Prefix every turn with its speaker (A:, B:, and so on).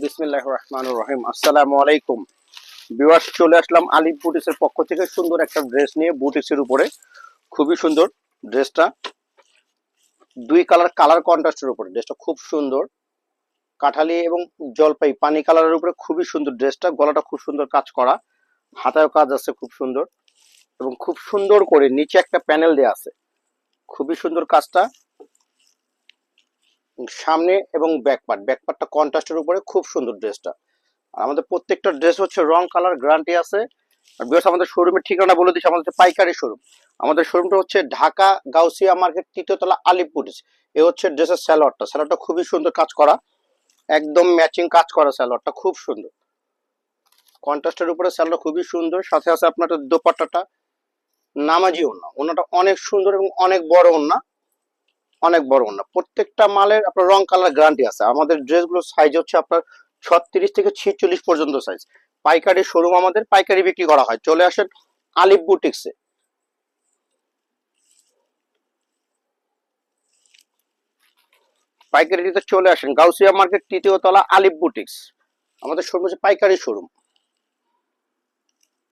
A: বিসমিল্লাহির রহমানির রহিম। আসসালামু আলাইকুম ভিউয়ার্স, চলে আসলাম আলিফ বুটিক্সের পক্ষ থেকে সুন্দর একটা ড্রেস নিয়ে। বুটিক্সের উপরে খুবই সুন্দর ড্রেসটা, দুই কালার কন্ট্রাস্টের উপরে ড্রেসটা খুব সুন্দর। কাঠালি এবং জলপাই পানি কালারের উপরে খুবই সুন্দর ড্রেসটা। গলাটা খুব সুন্দর কাজ করা, হাতায়ও কাজ আছে খুব সুন্দর, এবং খুব সুন্দর করে নিচে একটা প্যানেল দেওয়া আছে, খুবই সুন্দর কাজটা। সামনে এবং ব্যাকপার্টটা কন্ট্রাস্টের উপরে খুব সুন্দর ড্রেসটা। আর আমাদের প্রত্যেকটা ড্রেস হচ্ছে রং কালার গ্যারান্টি আছে। আর বিকজ আমাদের শোরুমের ঠিকানা বলে দিচ্ছি, আমাদের পাইকারি শোরুম। আমাদের শোরুমটা হচ্ছে ঢাকা গাউসিয়া মার্কেট, তৃতীয় তলা, আলিফ বুটিক্স। এ হচ্ছে ড্রেসের স্যালোয়ারটা খুবই সুন্দর কাজ করা, একদম ম্যাচিং কাজ করা। স্যালোয়ারটা খুব সুন্দর, কন্ট্রাস্টের উপরে স্যালোয়ার খুবই সুন্দর। সাথে আছে আপনার দোপাট্টাটা নামাজি ওড়না, ওড়নাটা অনেক সুন্দর এবং অনেক বড় ওড়না। প্রত্যেকটা মালের আপনার রং কালার গ্যারান্টি আছে। আমাদের ড্রেসগুলোর সাইজ হচ্ছে আপনার 36 থেকে 46 পর্যন্ত সাইজ। পাইকারি শোরুম, আমাদের পাইকারি বিক্রি করা হয়। চলে আসেন আলিফ বুটিক্সে। পাইকারিতে চলে আসেন গাউসিয়া মার্কেট, তৃতীয় তলা, আলিফ বুটিক্স। আমাদের শোরুম হচ্ছে পাইকারি শোরুম।